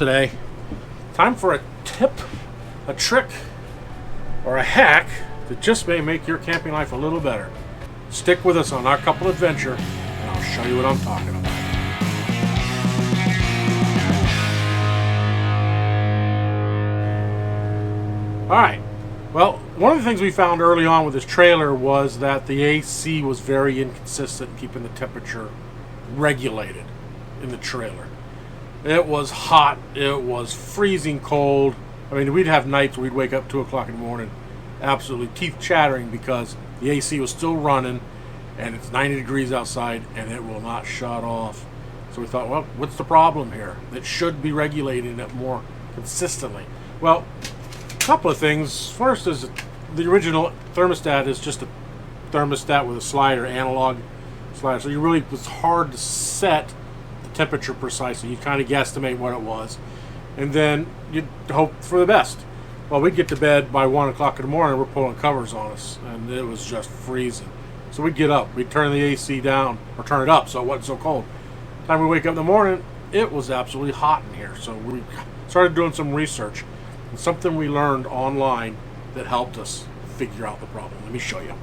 today. Time for a tip, a trick, or a hack that just may make your camping life a little better. Stick with us on our couple adventure, and I'll show you what I'm talking about. Alright, well, one of the things we found early on with this trailer was that the AC was very inconsistent in keeping the temperature regulated in the trailer. It was hot, it was freezing cold. I mean, we'd have nights where we'd wake up 2 o'clock in the morning, absolutely teeth chattering because the AC was still running and it's 90 degrees outside and it will not shut off. So we thought, well, what's the problem here? It should be regulating it more consistently. Well, a couple of things. First is the original thermostat is just a thermostat with a slider, analog slider. So you really, it was hard to set temperature precisely. You kind of guesstimate what it was, and then you'd hope for the best. Well, we'd get to bed by 1 o'clock in the morning, we're pulling covers on us, and it was just freezing. So we'd get up, we'd turn the AC down, or turn it up so it wasn't so cold. Time we wake up in the morning, it was absolutely hot in here. So we started doing some research, and something we learned online that helped us figure out the problem. Let me show you.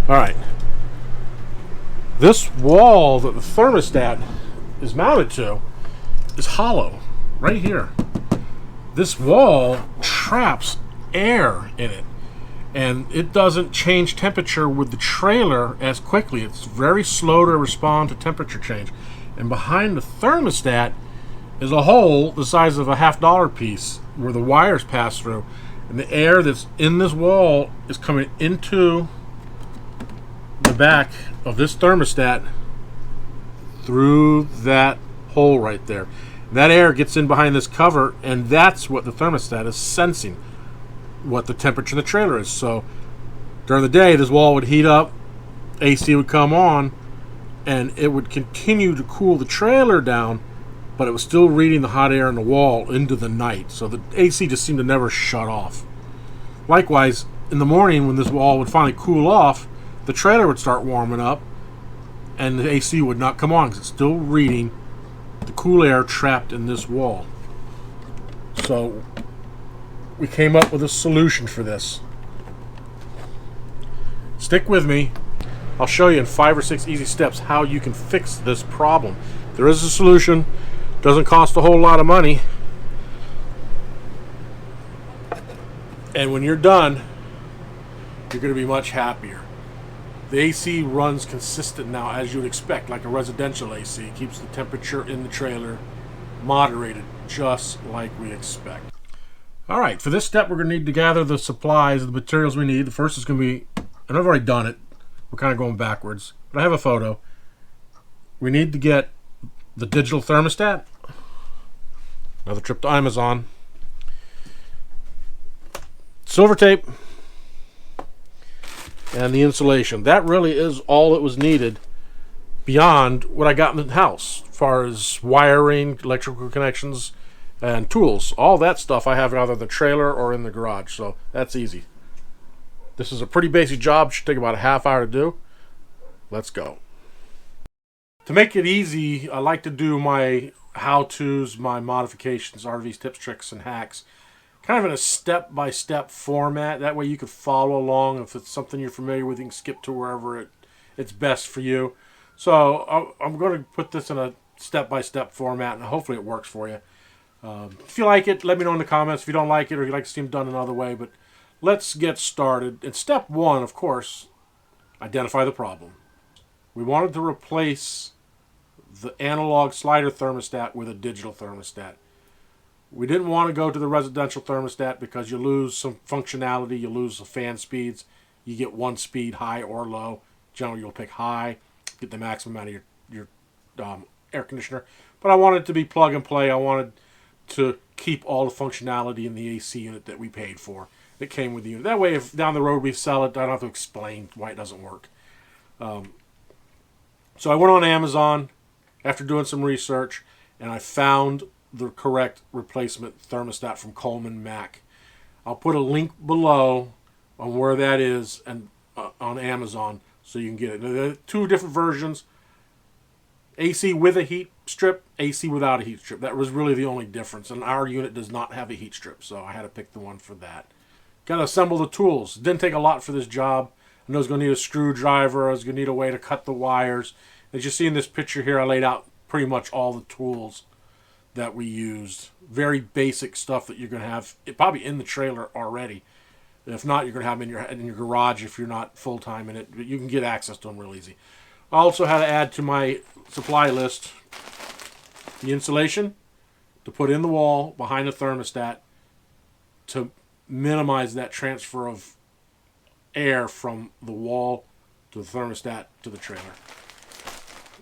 All right. This wall that the thermostat is mounted to is hollow, right here. This wall traps air in it, and it doesn't change temperature with the trailer as quickly. It's very slow to respond to temperature change. And behind the thermostat is a hole the size of a $50 piece where the wires pass through, and the air that's in this wall is coming into the back of this thermostat through that hole right there. That air gets in behind this cover, and that's what the thermostat is sensing, what the temperature of the trailer is. So during the day, this wall would heat up, AC would come on, and it would continue to cool the trailer down, but it was still reading the hot air in the wall into the night. So the AC just seemed to never shut off. Likewise, in the morning when this wall would finally cool off, the trailer would start warming up and the AC would not come on because it's still reading the cool air trapped in this wall. So we came up with a solution for this. Stick with me. I'll show you in 5 or 6 easy steps how you can fix this problem. There is a solution. Doesn't cost a whole lot of money. And when you're done, you're going to be much happier. The AC runs consistent now, as you would expect, like a residential AC. It keeps the temperature in the trailer moderated, just like we expect. All right, for this step, we're going to need to gather the supplies, the materials we need. The first is going to be, and I've already done it. We're kind of going backwards, but I have a photo. We need to get the digital thermostat, another trip to Amazon, silver tape, and the insulation. That really is all that was needed beyond what I got in the house as far as wiring, electrical connections, and tools. All that stuff I have either in the trailer or in the garage, so that's easy. This is a pretty basic job. Should take about a half hour to do. Let's go. To make it easy, I like to do my how-tos, my modifications, RVs, tips, tricks, and hacks kind of in a step-by-step format. That way you can follow along. If it's something you're familiar with, you can skip to wherever it's best for you. So I'm going to put this in a step-by-step format, and hopefully it works for you. If you like it, let me know in the comments. If you don't like it or you'd like to see them done another way. But let's get started. In step 1, of course, identify the problem. We wanted to replace the analog slider thermostat with a digital thermostat. We didn't want to go to the residential thermostat because you lose some functionality, you lose the fan speeds, you get one speed, high or low. Generally you'll pick high, get the maximum out of your air conditioner. But I wanted it to be plug and play. I wanted to keep all the functionality in the AC unit that we paid for that came with the unit. That way if down the road we sell it, I don't have to explain why it doesn't work. So I went on Amazon after doing some research, and I found the correct replacement thermostat from Coleman Mac. I'll put a link below on where that is and on Amazon so you can get it. Now, there are 2 different versions. AC with a heat strip, AC without a heat strip. That was really the only difference. And our unit does not have a heat strip, so I had to pick the one for that. Got to assemble the tools. Didn't take a lot for this job. I know I was going to need a screwdriver. I was going to need a way to cut the wires. As you see in this picture here, I laid out pretty much all the tools that we used. Very basic stuff that you're going to have probably in the trailer already. If not, you're going to have them in your garage if you're not full-time in it. But you can get access to them real easy. I also had to add to my supply list the insulation to put in the wall behind the thermostat to minimize that transfer of air from the wall to the thermostat to the trailer.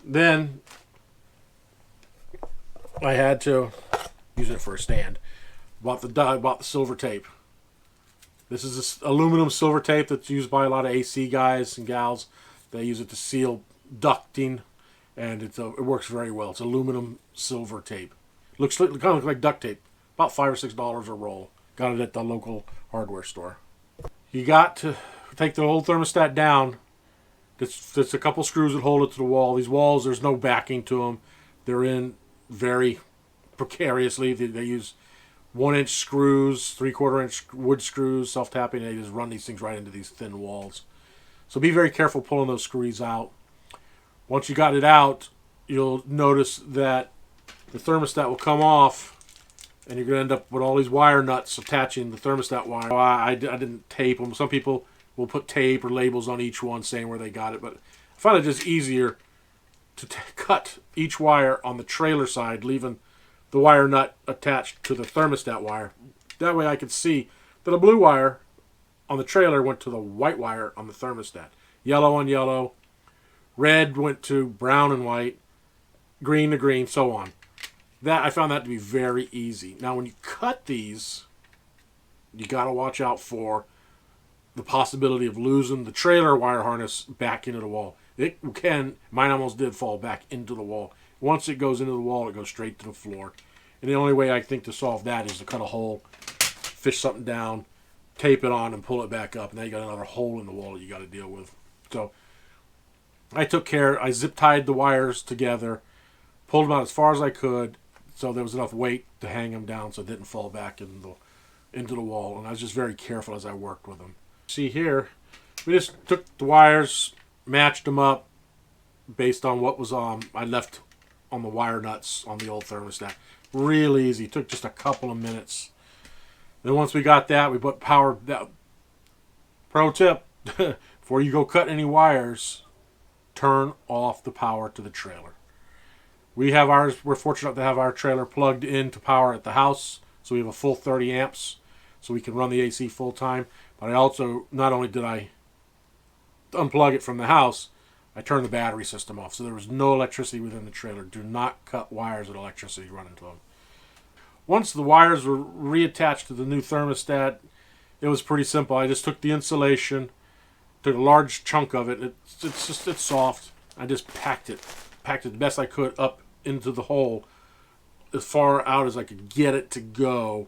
Then I had to use it for a stand. Bought the silver tape. This is this aluminum silver tape that's used by a lot of AC guys and gals. They use it to seal ducting, and it works very well. It's aluminum silver tape. Looks kind of looks like duct tape. About $5 or $6 a roll. Got it at the local hardware store. You got to take the old thermostat down. There's a couple screws that hold it to the wall. These walls, there's no backing to them. They're in very precariously. They use 1-inch screws, 3/4-inch wood screws, self-tapping. They just run these things right into these thin walls. So be very careful pulling those screws out. Once you got it out, you'll notice that the thermostat will come off, and you're going to end up with all these wire nuts attaching the thermostat wire. I didn't tape them. Some people will put tape or labels on each one saying where they got it, but I found it just easier to cut each wire on the trailer side, leaving the wire nut attached to the thermostat wire. That way I could see that the blue wire on the trailer went to the white wire on the thermostat. Yellow on yellow, red went to brown and white, green to green, so on. I found that to be very easy. Now when you cut these, you got to watch out for the possibility of losing the trailer wire harness back into the wall. It can, mine almost did fall back into the wall. Once it goes into the wall, it goes straight to the floor. And the only way I think to solve that is to cut a hole, fish something down, tape it on, and pull it back up. And now you got another hole in the wall that you got to deal with. So I took care. I zip tied the wires together, pulled them out as far as I could, so there was enough weight to hang them down so it didn't fall back into the wall. And I was just very careful as I worked with them. See here, we just took the wires, matched them up based on what was I left on the wire nuts on the old thermostat. Real easy. Took just a couple of minutes. Then once we got that, we put power. Pro tip: before you go cut any wires, turn off the power to the trailer. We're fortunate to have our trailer plugged into power at the house, so we have a full 30 amps, so we can run the AC full time. But I also, not only did I unplug it from the house, I turned the battery system off, so there was no electricity within the trailer. Do not cut wires with electricity running to them. Once the wires were reattached to the new thermostat, it was pretty simple. I just took the insulation, took a large chunk of it. It's soft. I just packed it the best I could up into the hole, as far out as I could get it to go,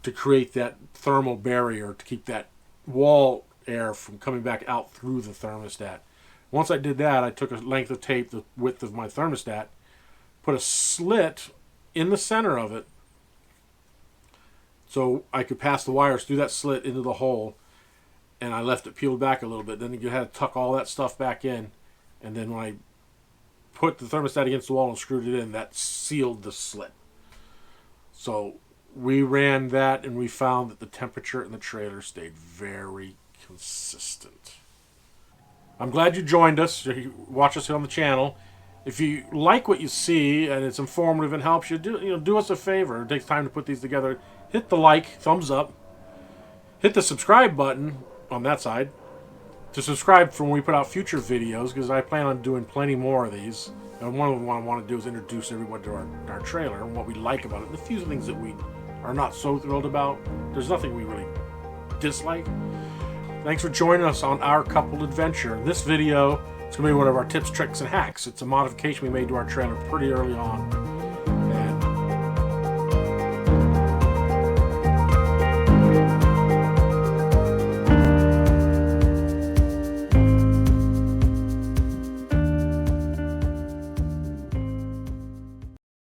to create that thermal barrier to keep that wall air from coming back out through the thermostat. Once I did that, I took a length of tape the width of my thermostat, put a slit in the center of it so I could pass the wires through that slit into the hole, and I left it peeled back a little bit. Then you had to tuck all that stuff back in, and then when I put the thermostat against the wall and screwed it in, that sealed the slit. So we ran that, and we found that the temperature in the trailer stayed very consistent. I'm glad you joined us. You watch us here on the channel. If you like what you see and it's informative and helps you, do us a favor. It takes time to put these together. Hit the like, thumbs up. Hit the subscribe button on that side to subscribe for when we put out future videos, because I plan on doing plenty more of these. And one of them I want to do is introduce everyone to our trailer and what we like about it. And a few things that we are not so thrilled about. There's nothing we really dislike. Thanks for joining us on our coupled adventure. This video is going to be one of our tips, tricks, and hacks. It's a modification we made to our trailer pretty early on.